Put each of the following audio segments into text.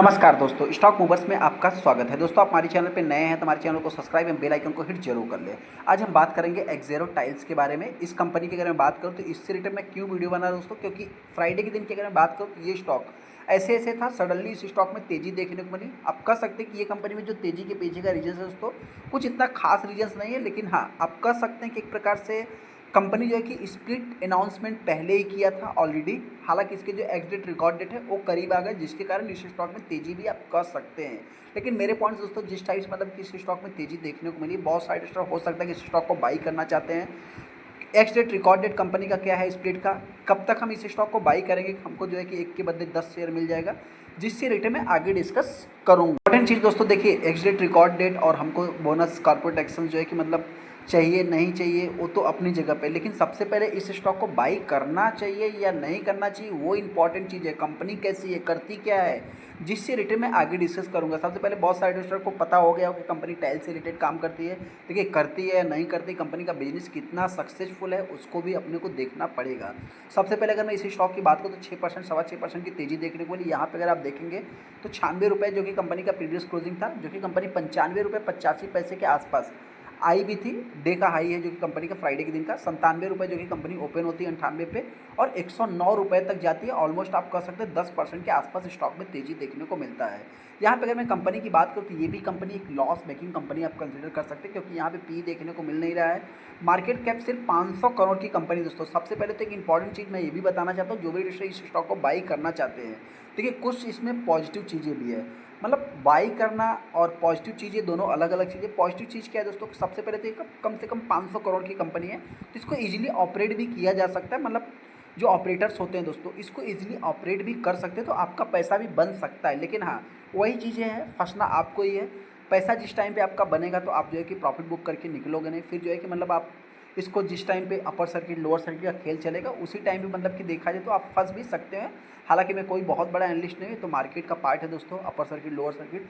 नमस्कार दोस्तों, stock movers में आपका स्वागत है। दोस्तों, आप हमारे चैनल पे नए हैं तो हमारे चैनल को सब्सक्राइब एवं बेल आइकन को हिट जरूर कर लें। आज हम बात करेंगे एक्सेरो टाइल्स के बारे में। इस कंपनी की अगर मैं बात करूँ तो इससे रिलेटेड मैं क्यों वीडियो बना रहा हूँ दोस्तों, क्योंकि फ्राइडे के दिन की अगर मैं बात करूँ तो ये स्टॉक ऐसे ऐसे था, सडनली इस स्टॉक में तेजी देखने को मिली। आप कह सकते हैं कि ये कंपनी में जो तेजी के पीछे का रीजन है दोस्तों, कुछ इतना खास रीजन्स नहीं है, लेकिन हाँ, आप कह सकते हैं कि एक प्रकार से कंपनी जो है कि स्प्लिट अनाउंसमेंट पहले ही किया था ऑलरेडी। हालांकि इसके जो एग्जिट रिकॉर्ड डेट है वो करीब आ गए, जिसके कारण इस स्टॉक में तेजी भी आप कर सकते हैं। लेकिन मेरे पॉइंट्स दोस्तों, जिस टाइप से मतलब कि इस स्टॉक में तेजी देखने को मिली, बहुत सारे स्टॉक हो सकता है कि इस स्टॉक को बाई करना चाहते हैं। Ex date record date company का क्या है स्प्लिट का, कब तक हम इस स्टॉक को बाई करेंगे, हमको जो है कि एक के बदले 10 शेयर मिल जाएगा, जिससे रिटर्न में आगे डिस्कस करूँगा। इंपॉर्टेंट चीज़ दोस्तों देखिए, एक्स डेट रिकॉर्ड डेट और हमको बोनस कॉर्पोरेट एक्शन जो है कि मतलब चाहिए नहीं चाहिए वो तो अपनी जगह पे, लेकिन सबसे पहले इस स्टॉक को बाई करना चाहिए या नहीं करना चाहिए वो इंपॉर्टेंट चीज़ है। कंपनी कैसी है, करती क्या है, जिससे रिलेटेड मैं आगे डिस्कस करूंगा। सबसे पहले बहुत सारे इन्वेस्टर को पता हो गया हो कि कंपनी टाइल से रिलेटेड काम करती है। देखिए, करती है या नहीं करती, कंपनी का बिजनेस कितना सक्सेसफुल है उसको भी अपने को देखना पड़ेगा। सबसे पहले अगर मैं इस स्टॉक की बात करूँ तो 6% 6.25% की तेजी देखने को मिली। यहाँ पे अगर आप देखेंगे तो 96 रुपये जो कि कंपनी का प्रीवियस क्लोजिंग था, जो कि कंपनी 95 रुपये 85 पैसे के आसपास आई भी थी। डे का हाई है जो कि कंपनी का फ्राइडे के दिन का 97 रुपये जो कि कंपनी ओपन होती है 98 पे, और 109 रुपये तक जाती है। ऑलमोस्ट आप कह सकते हैं 10% के आसपास स्टॉक में तेजी देखने को मिलता है। यहाँ पे अगर मैं कंपनी की बात करूँ तो ये भी कंपनी एक लॉस मेकिंग कंपनी आप कंसिडर कर सकते हैं, क्योंकि यहाँ पे पी देखने को मिल नहीं रहा है। मार्केट कैप सिर्फ 500 करोड़ की कंपनी दोस्तों। सबसे पहले तो एक इंपॉर्टेंट चीज़ मैं ये भी बताना चाहता हूँ, जो भी इन्वेस्टर इस स्टॉक को बाई करना चाहते हैं, देखिए कुछ इसमें पॉजिटिव चीज़ें भी है। मतलब बाई करना और पॉजिटिव चीज़ें दोनों अलग अलग चीज़ें। पॉजिटिव चीज़ क्या है दोस्तों, सबसे पहले तो ये कम से कम 500 करोड़ की कंपनी है, तो इसको इजीली ऑपरेट भी किया जा सकता है। मतलब जो ऑपरेटर्स होते हैं दोस्तों, इसको इजीली ऑपरेट भी कर सकते हैं, तो आपका पैसा भी बन सकता है। लेकिन हाँ, वही चीज़ें हैं, फंसना आपको ही है। पैसा जिस टाइम पे आपका बनेगा तो आप जो है कि प्रॉफिट बुक करके निकलोगे नहीं, फिर जो है कि मतलब आप इसको जिस टाइम पे अपर सर्किट लोअर सर्किट का खेल चलेगा उसी टाइम पे मतलब कि देखा जाए तो आप फंस भी सकते हैं। हालांकि मैं कोई बहुत बड़ा एनालिस्ट नहीं हूँ, तो मार्केट का पार्ट है दोस्तों अपर सर्किट लोअर सर्किट।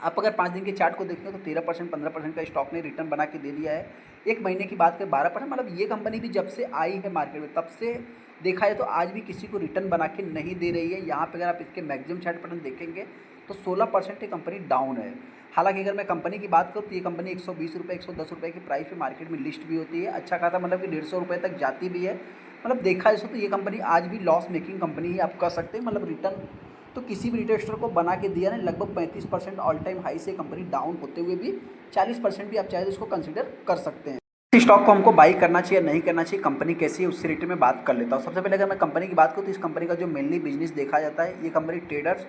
आप अगर 5 दिन के चार्ट को देखेंगे तो 13% 15% का स्टॉक ने रिटर्न बना के दे दिया है। एक महीने की बात करें 12%। मतलब ये कंपनी भी जब से आई है मार्केट में तब से देखा जाए तो आज भी किसी को रिटर्न बना के नहीं दे रही है। यहाँ पे अगर आप इसके मैक्सिमम चार्ट पैटर्न देखेंगे तो 16% ये कंपनी डाउन है। हालांकि अगर मैं कंपनी की बात करूँ तो ये कंपनी 120 रुपये 110 रुपये की प्राइस पे मार्केट में लिस्ट भी होती है। अच्छा खासा मतलब कि 150 रुपये तक जाती भी है। मतलब देखा जाए तो ये कंपनी आज भी लॉस मेकिंग कंपनी ही आप कह सकते हैं। मतलब रिटर्न तो किसी भी रिटेल को बना के दिया नहीं। लगभग 35% ऑल टाइम हाई से कंपनी डाउन होते हुए भी 40% भी आप चाहे तो इसको कंसिडर कर सकते हैं। इस स्टॉक को हमको बाई करना चाहिए नहीं करना चाहिए, कंपनी कैसी है उससे रिलेटेड में बात कर लेता हूँ। सबसे पहले अगर मैं कंपनी की बात करूँ तो इस कंपनी का जो मेनली बिजनेस देखा जाता है, ये कंपनी ट्रेडर्स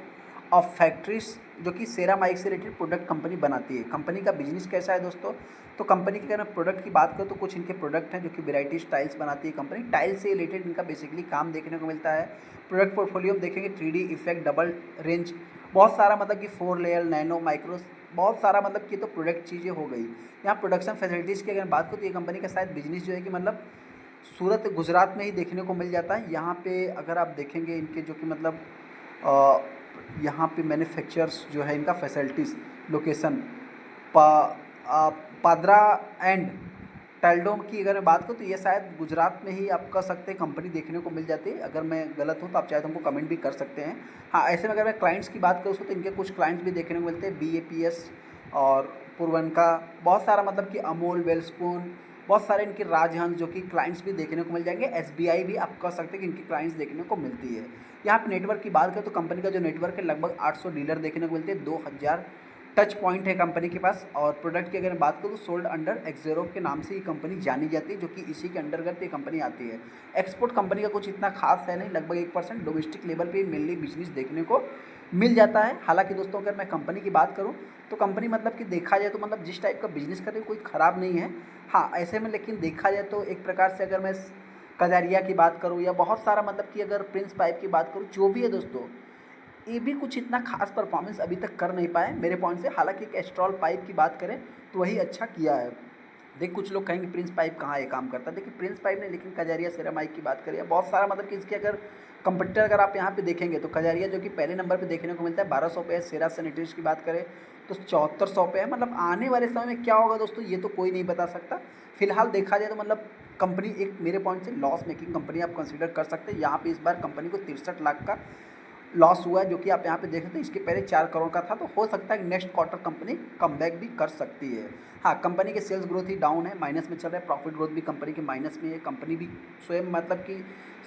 ऑफ फैक्ट्रीज जो कि सेरामाइक से रिलेटेड प्रोडक्ट कंपनी बनाती है। कंपनी का बिजनेस कैसा है दोस्तों, तो कंपनी की अगर मैं प्रोडक्ट की बात करूँ तो कुछ इनके प्रोडक्ट हैं जो कि वेराइटीज टाइल्स बनाती है कंपनी। टाइल्स से रिलेटेड इनका बेसिकली काम देखने को मिलता है। प्रोडक्ट पोर्टफोलियो में देखेंगे 3D इफेक्ट, डबल रेंज, बहुत सारा मतलब कि 4 लेयर, नैनो, माइक्रोस, बहुत सारा मतलब कि तो प्रोडक्ट चीज़ें हो गई। यहाँ प्रोडक्शन फैसिलिटीज़ की अगर बात करूँ तो ये कंपनी का शायद बिजनेस जो है कि मतलब सूरत गुजरात में ही देखने को मिल जाता है। यहाँ पे अगर आप देखेंगे इनके जो कि मतलब अ, यहाँ पे मैन्युफैक्चरर्स जो है इनका फैसिलिटीज़ लोकेशन पा पादरा एंड टैल्डोम की अगर मैं बात करूँ तो ये शायद गुजरात में ही आप कह सकते हैं कंपनी देखने को मिल जाती है। अगर मैं गलत हूँ तो आप चाहे तो हमको कमेंट भी कर सकते हैं। हाँ, ऐसे में अगर मैं क्लाइंट्स की बात करूँ तो इनके कुछ क्लाइंट्स भी देखने को मिलते हैं, BAPS और पूर्वनका, बहुत सारा मतलब कि अमूल, वेलस्पून, बहुत सारे इनके राजहंस जो कि क्लाइंट्स भी देखने को मिल जाएंगे। SBI भी आप कह सकते हैं कि इनकी क्लाइंट्स देखने को मिलती है। यहाँ पे नेटवर्क की बात करें तो कंपनी का जो नेटवर्क है लगभग 800 डीलर देखने को मिलते हैं, 2000 टच पॉइंट है कंपनी के पास। और प्रोडक्ट की अगर मैं बात करूँ तो सोल्ड अंडर एक्सेरो के नाम से ये कंपनी जानी जाती है, जो कि इसी के अंडरगत ये कंपनी आती है। एक्सपोर्ट कंपनी का कुछ इतना खास है नहीं, लगभग 1%। डोमेस्टिक लेवल पे मेनली बिजनेस देखने को मिल जाता है। हालांकि दोस्तों अगर मैं कंपनी की बात करूँ तो कंपनी मतलब कि देखा जाए तो मतलब जिस टाइप का बिजनेस कर रही है कोई ख़राब नहीं है। हाँ, ऐसे में लेकिन देखा जाए तो एक प्रकार से अगर मैं कजारिया की बात करूँ या बहुत सारा मतलब कि अगर प्रिंस पाइप की बात करूँ, जो भी है दोस्तों, ये भी कुछ इतना खास परफॉर्मेंस अभी तक कर नहीं पाए मेरे पॉइंट से। हालांकि एक एस्ट्रॉल पाइप की बात करें तो वही अच्छा किया है। देख, कुछ लोग कहेंगे प्रिंस पाइप कहाँ ये काम करता है, देखिए प्रिंस पाइप ने, लेकिन कजारिया सेरामाइक की बात करें बहुत सारा मतलब कि इसके अगर कंपटीटर अगर आप यहाँ पे देखेंगे तो कजारिया जो कि पहले नंबर पे देखने को मिलता है 1200 पे है। सेरा सैनिटरीज की बात करें तो 7400 पे है। मतलब आने वाले समय में क्या होगा दोस्तों ये तो कोई नहीं बता सकता। फिलहाल देखा जाए तो मतलब कंपनी एक मेरे पॉइंट से लॉस मेकिंग कंपनी आप कंसिडर कर सकते हैं। यहाँ पे इस बार कंपनी को 63 लाख का लॉस हुआ है, जो कि आप यहाँ पे देख सकते हैं। इसके पहले 4 करोड़ का था, तो हो सकता है नेक्स्ट क्वार्टर कंपनी कमबैक भी कर सकती है। हाँ, कंपनी के सेल्स ग्रोथ ही डाउन है, माइनस में चल रहा है। प्रॉफिट ग्रोथ भी कंपनी की माइनस में है। कंपनी भी स्वयं मतलब कि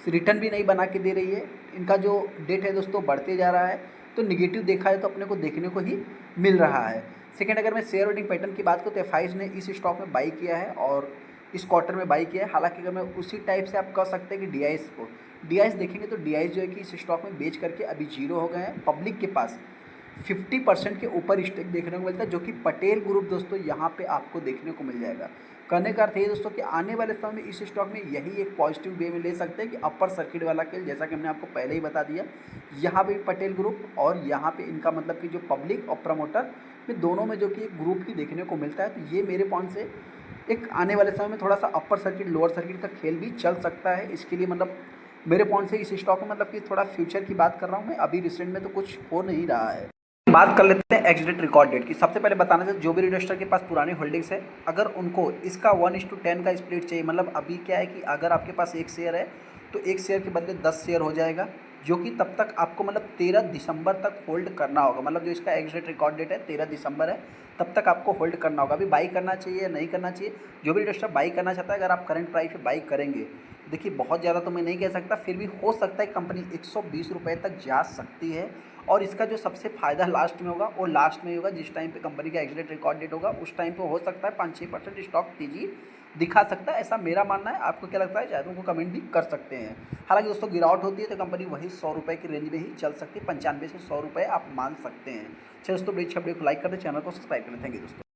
रिटर्न भी नहीं बना के दे रही है। इनका जो डेट है दोस्तों बढ़ते जा रहा है, तो निगेटिव देखा है तो अपने को देखने को ही मिल रहा है। सेकेंड, अगर मैं शेयर होल्डिंग पैटर्न की बात करूँ तो एफआईज ने इस स्टॉक में बाई किया है और इस क्वार्टर में बाई किया है। हालांकि अगर मैं उसी टाइप से आप कह सकते हैं कि डीआईएस को डीआईएस देखेंगे तो डीआईएस जो है कि इस स्टॉक में बेच करके अभी जीरो हो गए हैं। पब्लिक के पास 50% के ऊपर स्टेक देखने को मिलता है, जो कि पटेल ग्रुप दोस्तों यहाँ पे आपको देखने को मिल जाएगा। कहने का अर्थ ये दोस्तों कि आने वाले समय में इस स्टॉक में यही एक पॉजिटिव वे में ले सकते हैं कि अपर सर्किट वाला खेल, जैसा कि हमने आपको पहले ही बता दिया। यहाँ पे पटेल ग्रुप और यहाँ पे इनका मतलब कि जो पब्लिक और प्रमोटर में दोनों में जो कि एक ग्रुप ही देखने को मिलता है। तो ये मेरे पॉइंट से एक आने वाले समय में थोड़ा सा अपर सर्किट लोअर सर्किट का खेल भी चल सकता है। इसके लिए मतलब मेरे पॉइंट से इस स्टॉक में मतलब कि थोड़ा फ्यूचर की बात कर रहा हूँ मैं, अभी रिसेंट में तो कुछ हो नहीं रहा है। बात कर लेते हैं एग्जिट रिकॉर्ड डेट की। सबसे पहले बताना चाहिए जो भी इन्वेस्टर के पास पुरानी होल्डिंग्स है, अगर उनको इसका 1:10 का स्प्लिट चाहिए, मतलब अभी क्या है कि अगर आपके पास एक शेयर है तो एक शेयर के बदले 10 शेयर हो जाएगा, जो कि तब तक आपको मतलब 13 दिसंबर तक होल्ड करना होगा। मतलब जो इसका एग्जिट रिकॉर्ड डेट है 13 दिसंबर है, तब तक आपको होल्ड करना होगा। अभी बाई करना चाहिए या नहीं करना चाहिए, जो भी इन्वेस्टर बाई करना चाहता है, अगर आप करंट प्राइस पे बाई करेंगे, देखिए बहुत ज़्यादा तो मैं नहीं कह सकता, फिर भी हो सकता है कंपनी 120 रुपये तक जा सकती है। और इसका जो सबसे फ़ायदा लास्ट में होगा वो लास्ट में ही होगा, जिस टाइम पे कंपनी का एग्जिट रिकॉर्ड डेट होगा उस टाइम पे हो सकता है 5-6% स्टॉक तेजी दिखा सकता है, ऐसा मेरा मानना है। आपको क्या लगता है, चाहे तो उनको कमेंट भी कर सकते हैं। हालांकि दोस्तों गिरावट होती है तो कंपनी वही 100 रुपये की रेंज में ही चल सकती है, 95 से 100 रुपये आप मान सकते हैं। चलिए दोस्तों, वीडियो को लाइक कर दें, चैनल को सब्सक्राइब करें। थैंक यू दोस्तों।